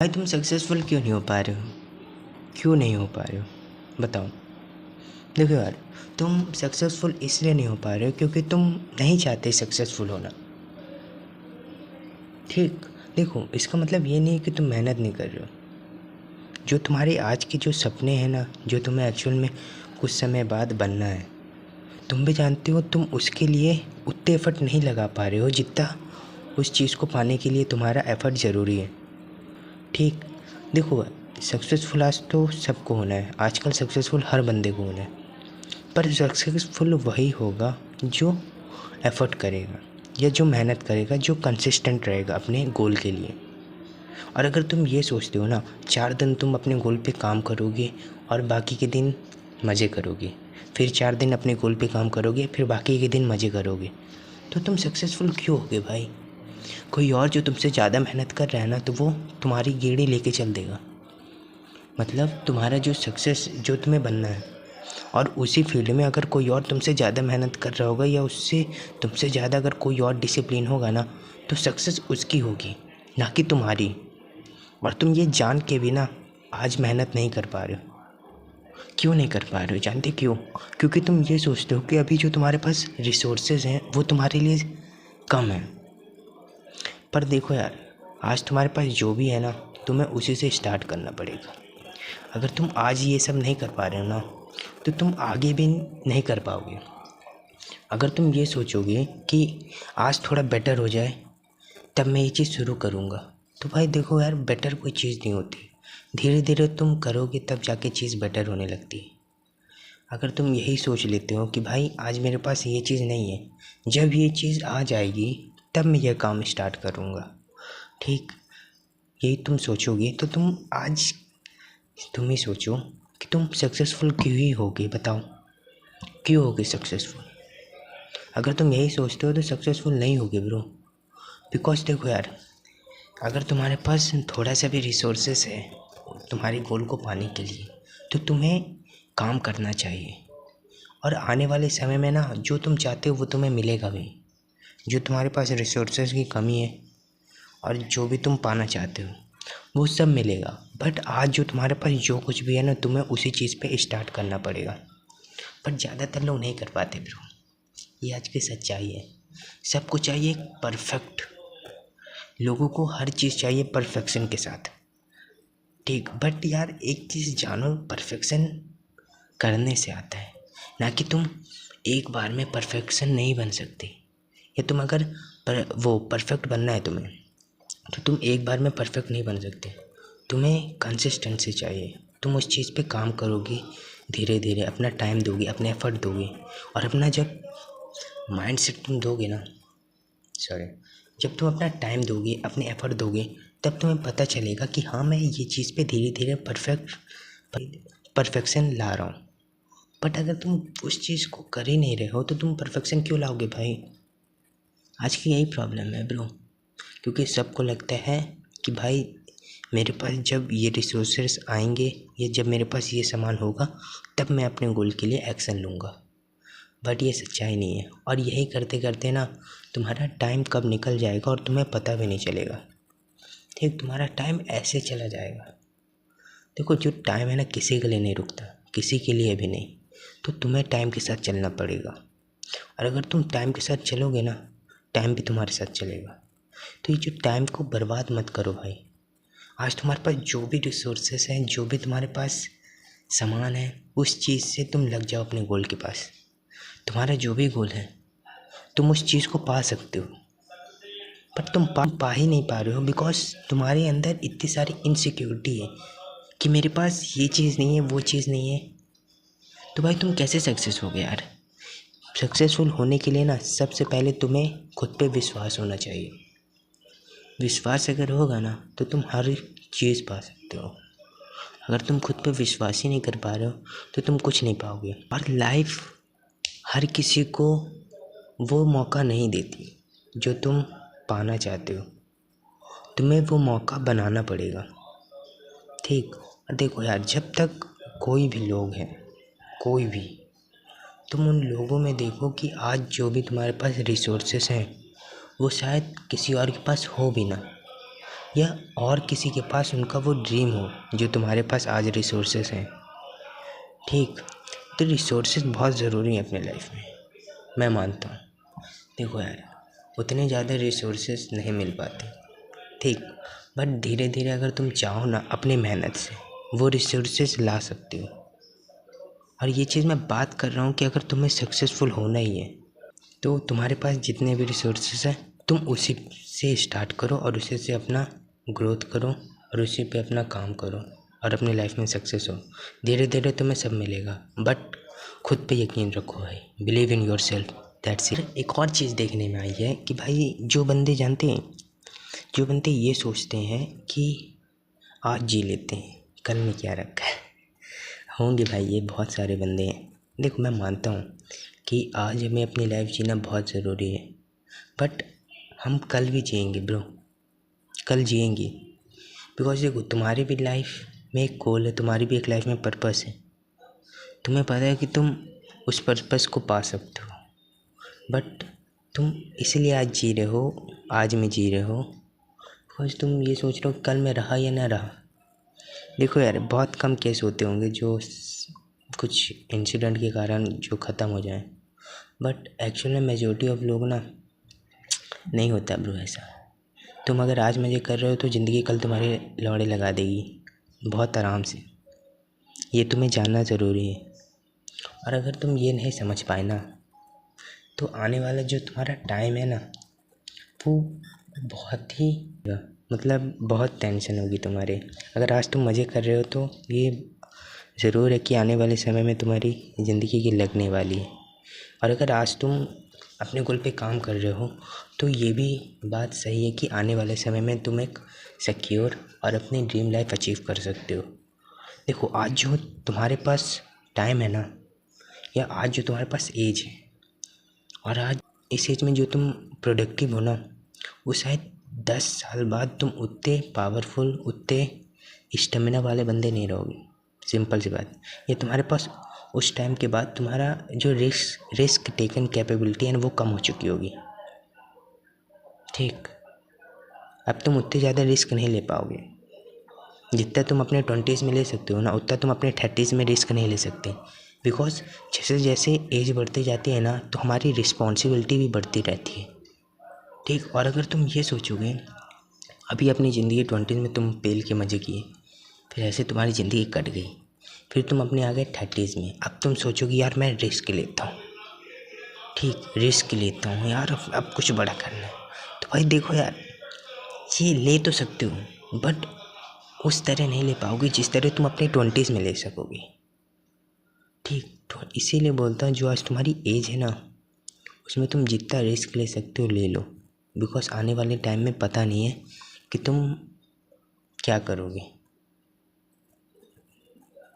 भाई तुम सक्सेसफुल क्यों नहीं हो पा रहे हो? क्यों नहीं हो पा रहे हो? बताओ। देखो यार, तुम सक्सेसफुल इसलिए नहीं हो पा रहे हो क्योंकि तुम नहीं चाहते सक्सेसफुल होना। ठीक। देखो, इसका मतलब ये नहीं कि तुम मेहनत नहीं कर रहे हो। जो तुम्हारे आज के जो सपने हैं ना, जो तुम्हें एक्चुअल में कुछ समय बाद बनना है, तुम भी जानते हो तुम उसके लिए उतने एफर्ट नहीं लगा पा रहे हो जितना उस चीज़ को पाने के लिए तुम्हारा एफर्ट ज़रूरी है। ठीक। देखो, सक्सेसफुल आज तो सबको होना है, आजकल सक्सेसफुल हर बंदे को होना है। पर सक्सेसफुल वही होगा जो एफर्ट करेगा या जो मेहनत करेगा, जो कंसिस्टेंट रहेगा अपने गोल के लिए। और अगर तुम ये सोचते हो ना, 4 दिन तुम अपने गोल पे काम करोगे और बाकी के दिन मज़े करोगे, फिर 4 दिन अपने गोल पे काम करोगे, फिर बाकी के दिन मज़े करोगे, तो तुम सक्सेसफुल क्यों होगे भाई? कोई और जो तुमसे ज़्यादा मेहनत कर रहा है ना, तो वो तुम्हारी गेड़ी लेके चल देगा। मतलब तुम्हारा जो सक्सेस जो तुम्हें बनना है, और उसी फील्ड में अगर कोई और तुमसे ज़्यादा मेहनत कर रहा होगा या उससे तुमसे ज़्यादा अगर कोई और डिसिप्लिन होगा ना, तो सक्सेस उसकी होगी, ना कि तुम्हारी। और तुम ये जान के भी ना आज मेहनत नहीं कर पा रहे हो। क्यों नहीं कर पा रहे हो? जानते क्यों? क्योंकि तुम ये सोचते हो कि अभी जो तुम्हारे पास रिसोर्सेज हैं वो तुम्हारे लिए कम है। पर देखो यार, आज तुम्हारे पास जो भी है ना, तुम्हें उसी से स्टार्ट करना पड़ेगा। अगर तुम आज ये सब नहीं कर पा रहे हो ना, तो तुम आगे भी नहीं कर पाओगे। अगर तुम ये सोचोगे कि आज थोड़ा बेटर हो जाए तब मैं ये चीज़ शुरू करूँगा, तो भाई देखो यार, बेटर कोई चीज़ नहीं होती। धीरे धीरे तुम करोगे तब जाके चीज़ बेटर होने लगती है। अगर तुम यही सोच लेते हो कि भाई आज मेरे पास ये चीज़ नहीं है, जब ये चीज़ आ जाएगी तब मैं यह काम स्टार्ट करूँगा, ठीक, यही तुम सोचोगे तो तुम ही सोचो कि तुम सक्सेसफुल क्यों ही होगे। बताओ, क्यों होगे सक्सेसफुल? अगर तुम यही सोचते हो तो सक्सेसफुल नहीं होगे ब्रो। बिकॉज देखो यार, अगर तुम्हारे पास थोड़ा सा भी रिसोर्सेस है तुम्हारे गोल को पाने के लिए, तो तुम्हें काम करना चाहिए। और आने वाले समय में ना, जो तुम चाहते हो वो तुम्हें मिलेगा भी। जो तुम्हारे पास रिसोर्सेज की कमी है और जो भी तुम पाना चाहते हो वो सब मिलेगा। बट आज जो तुम्हारे पास जो कुछ भी है ना, तुम्हें उसी चीज़ पे स्टार्ट करना पड़ेगा। पर ज़्यादातर लोग नहीं कर पाते ब्रो, ये आज की सच्चाई है। सबको चाहिए परफेक्ट, लोगों को हर चीज़ चाहिए परफेक्शन के साथ, ठीक। बट यार एक चीज़ जानो, परफेक्शन करने से आता है, ना कि तुम एक बार में परफेक्शन नहीं बन सकते। या तुम अगर वो परफेक्ट बनना है तुम्हें, तो तुम एक बार में परफेक्ट नहीं बन सकते। तुम्हें कंसिस्टेंसी चाहिए। तुम उस चीज़ पे काम करोगे, धीरे धीरे अपना टाइम दोगे, अपने एफर्ट दोगे, और अपना जब माइंड सेट तुम दोगे ना, सॉरी, जब तुम अपना टाइम दोगे, अपने एफर्ट दोगे, तब तुम्हें पता चलेगा कि हाँ, मैं ये चीज़ पे धीरे धीरे परफेक्शन ला रहा हूँ। बट अगर तुम उस चीज़ को कर ही नहीं रहे हो तो तुम परफेक्शन क्यों लाओगे भाई? आज की यही प्रॉब्लम है ब्रो। क्योंकि सबको लगता है कि भाई मेरे पास जब ये रिसोर्सेस आएंगे या जब मेरे पास ये सामान होगा तब मैं अपने गोल के लिए एक्शन लूँगा। बट ये सच्चाई नहीं है। और यही करते करते ना तुम्हारा टाइम कब निकल जाएगा और तुम्हें पता भी नहीं चलेगा, ठीक। तुम्हारा टाइम ऐसे चला जाएगा। देखो, जो टाइम है ना किसी के लिए नहीं रुकता, किसी के लिए भी नहीं। तो तुम्हें टाइम के साथ चलना पड़ेगा। और अगर तुम टाइम के साथ चलोगे ना, टाइम भी तुम्हारे साथ चलेगा। तो ये जो टाइम को बर्बाद मत करो भाई। आज तुम्हारे पास जो भी रिसोर्सेस हैं, जो भी तुम्हारे पास सामान है, उस चीज़ से तुम लग जाओ अपने गोल के पास। तुम्हारा जो भी गोल है तुम उस चीज़ को पा सकते हो। पर तुम पा ही नहीं पा रहे हो बिकॉज तुम्हारे अंदर इतनी सारी इनसिक्योरिटी है कि मेरे पास ये चीज़ नहीं है, वो चीज़ नहीं है। तो भाई तुम कैसे सक्सेस हो गए यार? सक्सेसफुल होने के लिए ना सबसे पहले तुम्हें खुद पे विश्वास होना चाहिए। विश्वास अगर होगा ना तो तुम हर चीज़ पा सकते हो। अगर तुम खुद पे विश्वास ही नहीं कर पा रहे हो तो तुम कुछ नहीं पाओगे। और लाइफ हर किसी को वो मौका नहीं देती जो तुम पाना चाहते हो। तुम्हें वो मौका बनाना पड़ेगा, ठीक। देखो यार, जब तक कोई भी लोग हैं, कोई भी, तुम उन लोगों में देखो कि आज जो भी तुम्हारे पास रिसोर्सेस हैं वो शायद किसी और के पास हो भी ना। या और किसी के पास उनका वो ड्रीम हो जो तुम्हारे पास आज रिसोर्सेस हैं। ठीक, तो रिसोर्सेज बहुत ज़रूरी हैं अपने लाइफ में, मैं मानता हूँ। देखो यार, उतने ज़्यादा रिसोर्सेज नहीं मिल पाते, ठीक, बट धीरे धीरे अगर तुम चाहो ना अपनी मेहनत से वो रिसोर्सेज ला सकते हो। और ये चीज़ मैं बात कर रहा हूँ कि अगर तुम्हें सक्सेसफुल होना ही है तो तुम्हारे पास जितने भी रिसोर्सेज हैं तुम उसी से स्टार्ट करो और उसी से अपना ग्रोथ करो और उसी पे अपना काम करो और अपनी लाइफ में सक्सेस हो। धीरे धीरे तुम्हें सब मिलेगा, बट खुद पे यकीन रखो भाई, believe in your self, that's it. एक और चीज़ देखने में आई है कि भाई जो बंदे जानते हैं, जो बंदे ये सोचते हैं कि आज जी लेते हैं कल में क्या रखा है, होंगे भाई ये बहुत सारे बंदे हैं। देखो मैं मानता हूँ कि आज हमें अपनी लाइफ जीना बहुत ज़रूरी है, बट हम कल भी जिएंगे ब्रो, कल जिएंगे। बिकॉज देखो तुम्हारी भी लाइफ में एक गोल है, तुम्हारी भी एक लाइफ में पर्पस है, तुम्हें पता है कि तुम उस पर्पस को पा सकते हो, बट तुम इसीलिए आज जी रहे हो, आज में जी रहे हो बिकॉज तुम ये सोच रहे हो कल में रहा या ना रहा। देखो यार, बहुत कम केस होते होंगे जो कुछ इंसिडेंट के कारण जो ख़त्म हो जाए, बट एक्चुअल में मेजॉरिटी ऑफ लोग ना नहीं होता ब्रो ऐसा। तुम अगर आज मज़े कर रहे हो तो ज़िंदगी कल तुम्हारे लौड़े लगा देगी बहुत आराम से, ये तुम्हें जानना ज़रूरी है। और अगर तुम ये नहीं समझ पाए ना तो आने वाला जो तुम्हारा टाइम है ना वो बहुत ही मतलब बहुत टेंशन होगी तुम्हारे। अगर आज तुम मज़े कर रहे हो तो ये ज़रूर है कि आने वाले समय में तुम्हारी ज़िंदगी की लगने वाली है। और अगर आज तुम अपने गोल पे काम कर रहे हो तो ये भी बात सही है कि आने वाले समय में तुम एक सिक्योर और अपनी ड्रीम लाइफ अचीव कर सकते हो। देखो आज जो तुम्हारे पास टाइम है ना, या आज जो तुम्हारे पास एज है, और आज इस एज में जो तुम प्रोडक्टिव हो ना, वो शायद 10 साल बाद तुम उतने पावरफुल, उतने स्टेमिना वाले बंदे नहीं रहोगे। सिंपल सी बात, ये तुम्हारे पास उस टाइम के बाद तुम्हारा जो रिस्क टेकन कैपेबिलिटी है ना वो कम हो चुकी होगी। ठीक, अब तुम उतने ज़्यादा रिस्क नहीं ले पाओगे। जितना तुम अपने 20s में ले सकते हो ना उतना तुम अपने 30s में रिस्क नहीं ले सकते, बिकॉज जैसे जैसे एज बढ़ती जाती है ना तो हमारी रिस्पॉन्सिबिलिटी भी बढ़ती रहती है। ठीक, और अगर तुम ये सोचोगे अभी अपनी ज़िंदगी 20s में तुम पेल के मज़े किए, फिर ऐसे तुम्हारी ज़िंदगी कट गई, फिर तुम अपने आ गए 30s में, अब तुम सोचोगे यार मैं रिस्क लेता हूँ, ठीक रिस्क लेता हूँ यार, अब कुछ बड़ा करना है। तो भाई देखो यार, ये ले तो सकते हो बट उस तरह नहीं ले पाओगे जिस तरह तुम अपने 20s में ले सकोगे। ठीक, तो इसीलिए बोलता हूँ जो आज तुम्हारी एज है ना उसमें तुम जितना रिस्क ले सकते हो ले लो, बिकॉज आने वाले टाइम में पता नहीं है कि तुम क्या करोगे,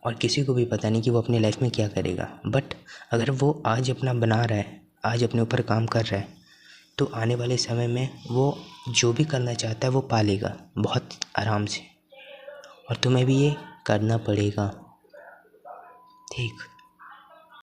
और किसी को भी पता नहीं कि वो अपनी लाइफ में क्या करेगा। बट अगर वो आज अपना बना रहा है, आज अपने ऊपर काम कर रहा है, तो आने वाले समय में वो जो भी करना चाहता है वो पा लेगा बहुत आराम से, और तुम्हें भी ये करना पड़ेगा। ठीक,